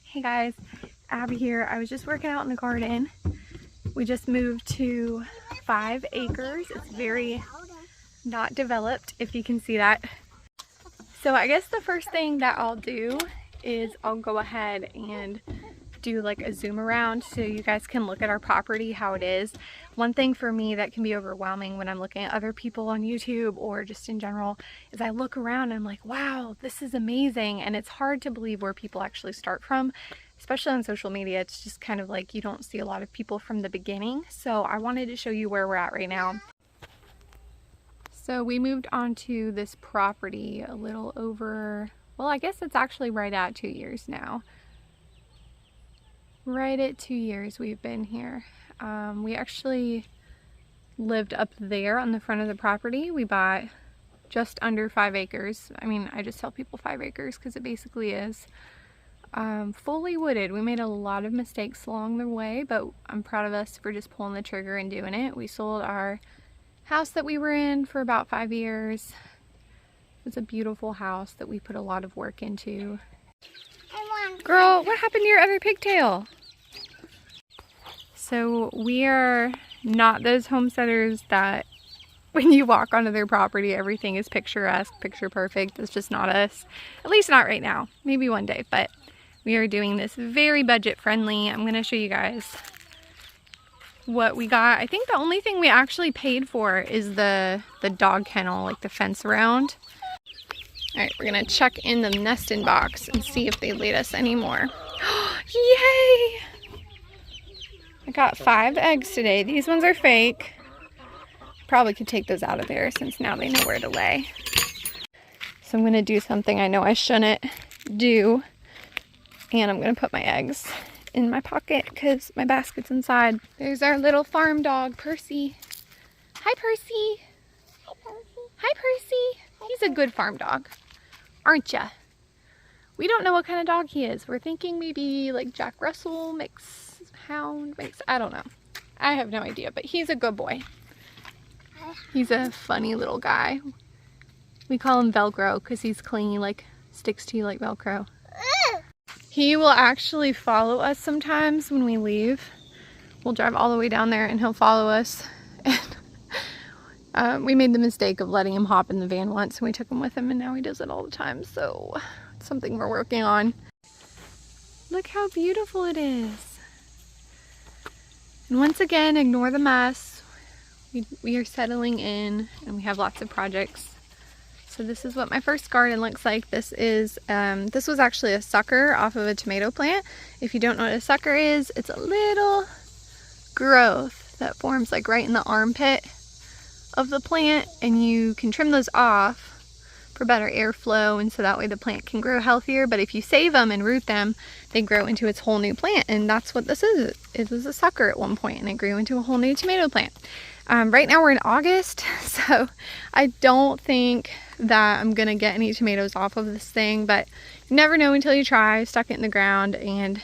Hey guys, Abby here. I was just working out in the garden. We just moved to 5 acres. It's very not developed, if you can see that. So I guess the first thing that I'll do is I'll go ahead and do like a zoom around so you guys can look at our property, how it is. One thing for me that can be overwhelming when I'm looking at other people on YouTube or just in general is I look around and I'm like, wow, this is amazing. And it's hard to believe where people actually start from, especially on social media. It's just kind of like you don't see a lot of people from the beginning. So I wanted to show you where we're at right now. So we moved onto this property a little over, well, I guess it's actually right at 2 years now. Right at 2 years we've been here. We actually lived up there on the front of the property. We bought just under 5 acres. I mean, I just tell people 5 acres because it basically is. Fully wooded. We made a lot of mistakes along the way, but I'm proud of us for just pulling the trigger and doing it. We sold our house that we were in for about 5 years. It was a beautiful house that we put a lot of work into. Girl, what happened to your other pigtail? So we are not those homesteaders that when you walk onto their property, everything is picturesque, picture perfect. It's just not us. At least not right now. Maybe one day, but we are doing this very budget friendly. I'm going to show you guys what we got. I think the only thing we actually paid for is the dog kennel, like the fence around. All right, we're going to check in the nesting box and see if they laid us any more. Yay! I got 5 eggs today. These ones are fake. Probably could take those out of there since now they know where to lay. So I'm going to do something I know I shouldn't do. And I'm going to put my eggs in my pocket because my basket's inside. There's our little farm dog, Percy. Hi, Percy. Hi, Percy. Hi, Percy. He's a good farm dog, aren't ya? We don't know what kind of dog he is. We're thinking maybe like Jack Russell mix, hound mix. I don't know. I have no idea, but he's a good boy. He's a funny little guy. We call him Velcro because he's clingy, like sticks to you like Velcro. He will actually follow us sometimes when we leave. We'll drive all the way down there and he'll follow us. And we made the mistake of letting him hop in the van once and we took him with him and now he does it all the time. So it's something we're working on. Look how beautiful it is. And once again, ignore the mess. We are settling in and we have lots of projects. So this is what my first garden looks like. This is, this was actually a sucker off of a tomato plant. If you don't know what a sucker is, it's a little growth that forms like right in the armpit of the plant, and you can trim those off for better airflow and so that way the plant can grow healthier. But if you save them and root them, they grow into its whole new plant, and that's what this is. It was a sucker at one point and it grew into a whole new tomato plant. Right now we're in August, so I don't think that I'm gonna get any tomatoes off of this thing, but you never know until you try. I stuck it in the ground and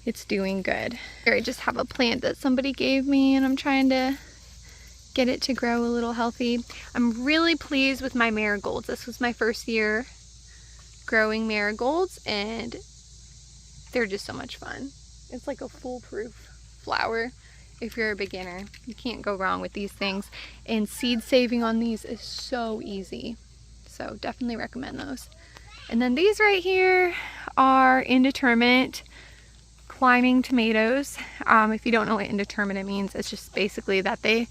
it's doing good. Here I just have a plant that somebody gave me and I'm trying to get it to grow a little healthy. I'm really pleased with my marigolds. This was my first year growing marigolds and they're just so much fun. It's like a foolproof flower. If you're a beginner, you can't go wrong with these things. And seed saving on these is so easy. So definitely recommend those. And then these right here are indeterminate climbing tomatoes. If you don't know what indeterminate means, it's just basically that they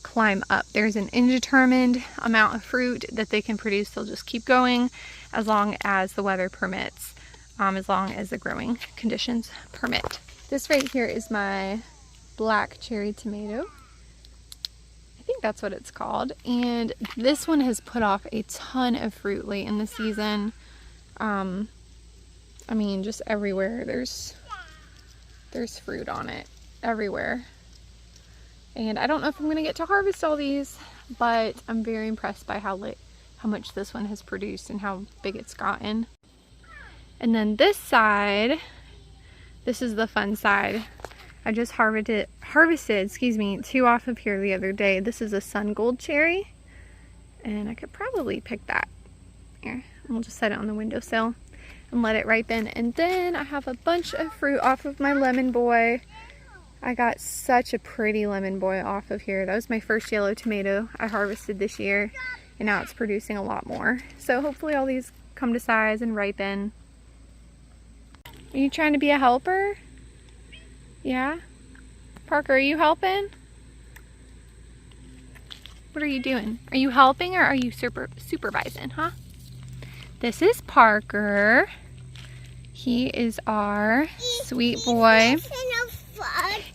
climb up. There's an indeterminate amount of fruit that they can produce. They'll just keep going as long as the weather permits, as long as the growing conditions permit. This right here is my black cherry tomato. I think that's what it's called. And this one has put off a ton of fruit late in the season. I mean, just everywhere there's fruit on it, everywhere. And I don't know if I'm gonna get to harvest all these, but I'm very impressed by how much this one has produced and how big it's gotten. And then this side, this is the fun side. I just harvested, excuse me, 2 off of here the other day. This is a sun gold cherry, and I could probably pick that. Here, we'll just set it on the windowsill. and let it ripen. And then I have a bunch of fruit off of my lemon boy. I got such a pretty lemon boy off of here. That was my first yellow tomato I harvested this year, and now it's producing a lot more. So hopefully all these come to size and ripen. Are you trying to be a helper? Yeah? Parker, are you helping? What are you doing? Are you helping or are you supervising, huh? This is Parker. He is our sweet boy.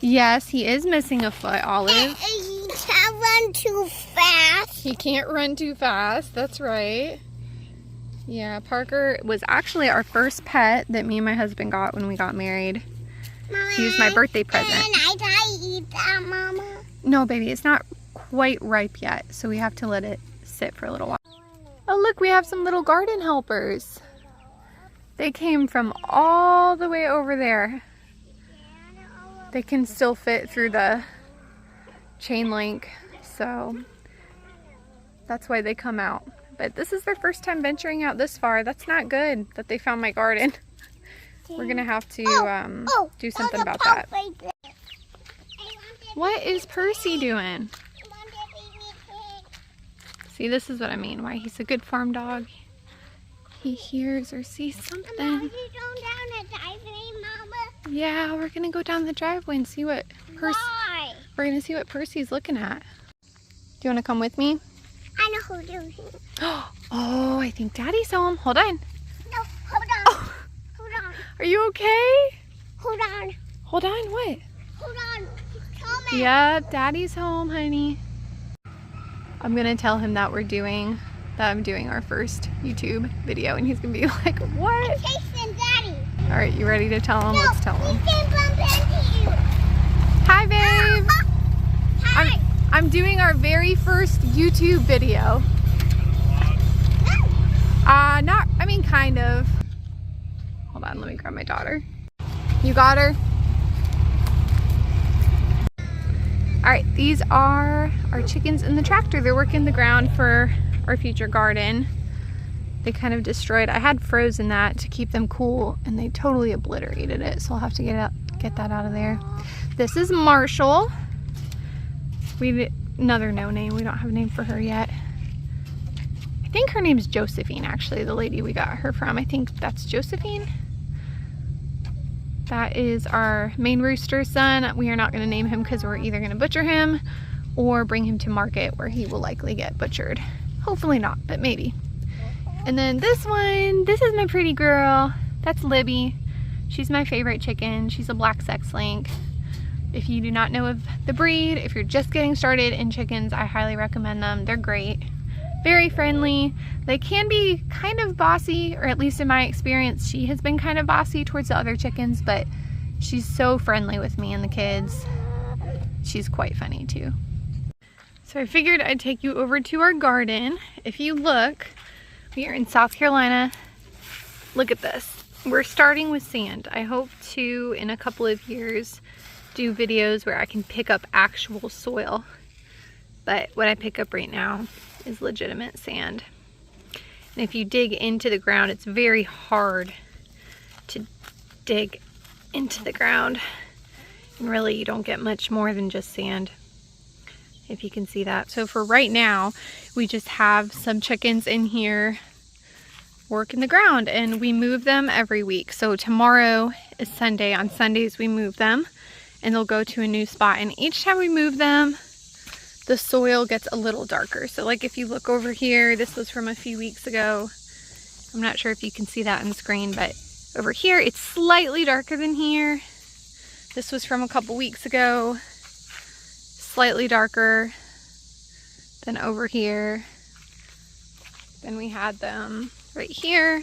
Yes, he is missing a foot, Olive. He can't run too fast. He can't run too fast, that's right. Yeah, Parker was actually our first pet that me and my husband got when we got married. Mama, He was my birthday present. Can I eat that, Mama? No, baby, it's not quite ripe yet, so we have to let it sit for a little while. Oh, look, we have some little garden helpers. They came from all the way over there. They can still fit through the chain link, so that's why they come out. But this is their first time venturing out this far. That's not good that they found my garden. We're gonna have to do something about that. What is Percy doing? See, this is what I mean, why he's a good farm dog. He hears or sees something. Yeah, we're gonna go down the driveway and see what we're gonna see what Percy's looking at. Do you wanna come with me? I know who doing it. Oh, I think Daddy's home. Hold on. No, hold on. Oh. Hold on. Are you okay? Hold on. Hold on, what? Hold on. Come in. Yep, Daddy's home, honey. I'm gonna tell him that I'm doing our first YouTube video, and he's gonna be like, what? Chasing Daddy. All right, you ready to tell him? No, Let's tell him. he can bump into you. Hi, babe. Hi. I'm doing our very first YouTube video. Kind of. Hold on, let me grab my daughter. You got her? All right, these are our chickens in the tractor. They're working the ground for our future garden. They kind of destroyed, I had frozen that to keep them cool, and they totally obliterated it, so I'll have to get that out of there. This is Marshall. Another no name. We don't have a name for her yet. I think her name's Josephine, actually, the lady we got her from. I think that's Josephine. That is our main rooster son. We are not going to name him because we're either going to butcher him or bring him to market where he will likely get butchered. Hopefully not, but maybe. And then this one, this is my pretty girl. That's Libby. She's my favorite chicken. She's a black sex link. If you do not know of the breed, if you're just getting started in chickens, I highly recommend them. They're great. Very friendly. They can be kind of bossy, or at least in my experience, she has been kind of bossy towards the other chickens, but she's so friendly with me and the kids. She's quite funny too. So I figured I'd take you over to our garden. If you look, we are in South Carolina. Look at this. We're starting with sand. I hope to, in a couple of years, do videos where I can pick up actual soil. But what I pick up right now is legitimate sand. And if you dig into the ground, it's very hard to dig into the ground. And really, you don't get much more than just sand, if you can see that. So for right now, we just have some chickens in here working the ground, and we move them every week. So tomorrow is Sunday. On Sundays, we move them, and they'll go to a new spot. And each time we move them, the soil gets a little darker. So like if you look over here, this was from a few weeks ago. I'm not sure if you can see that on the screen, but over here, it's slightly darker than here. This was from a couple weeks ago. Slightly darker than over here. Then we had them right here.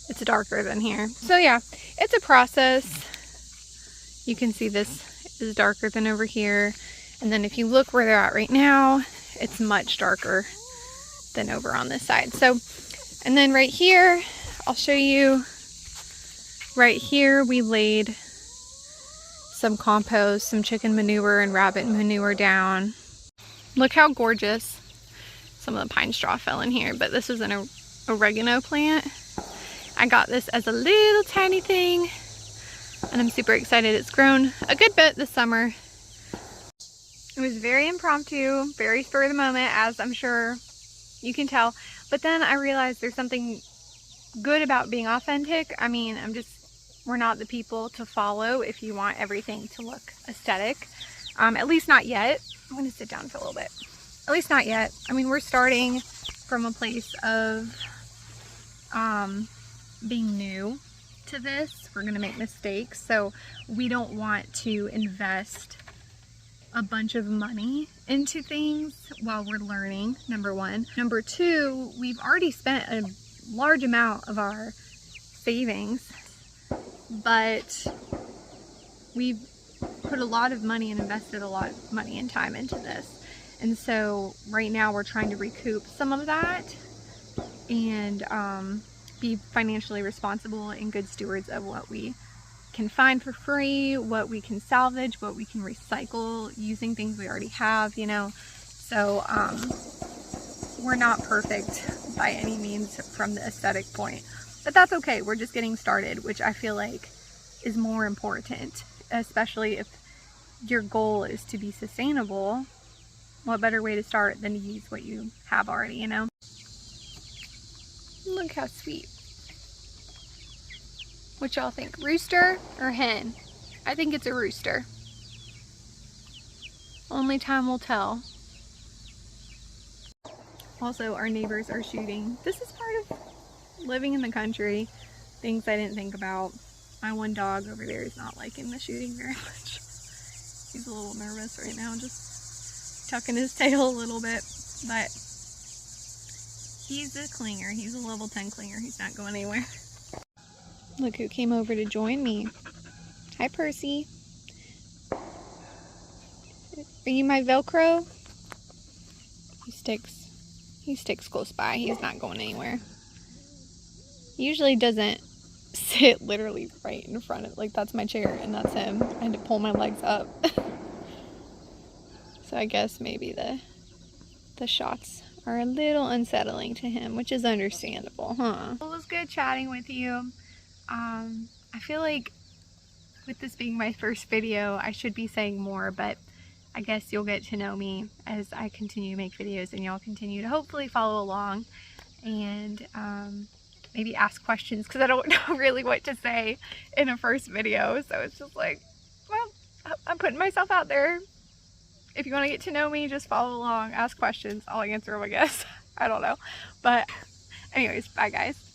It's darker than here. So yeah, it's a process. You can see this is darker than over here. And then if you look where they're at right now, it's much darker than over on this side. So, and then right here, I'll show you. Right here, we laid some compost, some chicken manure and rabbit manure down. Look how gorgeous. Some of the pine straw fell in here, but this is an oregano plant. I got this as a little tiny thing, and I'm super excited. It's grown a good bit this summer. It was very impromptu, very spur of the moment, as I'm sure you can tell. But then I realized there's something good about being authentic. I mean, we're not the people to follow if you want everything to look aesthetic. At least not yet. I'm gonna sit down for a little bit. At least not yet. I mean, we're starting from a place of being new to this. We're gonna make mistakes, so we don't want to invest a bunch of money into things while we're learning, number one. Number two, we've already spent a large amount of our savings, but we've put a lot of money and invested a lot of money and time into this. And so right now we're trying to recoup some of that and be financially responsible and good stewards of what we can find for free, what we can salvage, what we can recycle using things we already have, you know. So we're not perfect by any means from the aesthetic point, but that's okay. We're just getting started, which I feel like is more important, especially if your goal is to be sustainable. What better way to start than to use what you have already, you know? Look how sweet. What y'all think? Rooster or hen? I think it's a rooster. Only time will tell. Also, our neighbors are shooting. This is part of living in the country. Things I didn't think about. My one dog over there is not liking the shooting very much. He's a little nervous right now, just tucking his tail a little bit. But he's a clinger. He's a level 10 clinger. He's not going anywhere. Look who came over to join me. Hi, Percy. Are you my Velcro? He sticks close by. He's not going anywhere. He usually doesn't sit literally right in front of, like, that's my chair and that's him. I had to pull my legs up. So I guess maybe the shots are a little unsettling to him, which is understandable, huh? Well, it was good chatting with you. I feel like with this being my first video, I should be saying more, but I guess you'll get to know me as I continue to make videos, and y'all continue to hopefully follow along and maybe ask questions, because I don't know really what to say in a first video. So it's just like, well, I'm putting myself out there. If you want to get to know me, just follow along, ask questions. I'll answer them, I guess. I don't know. But anyways, bye guys.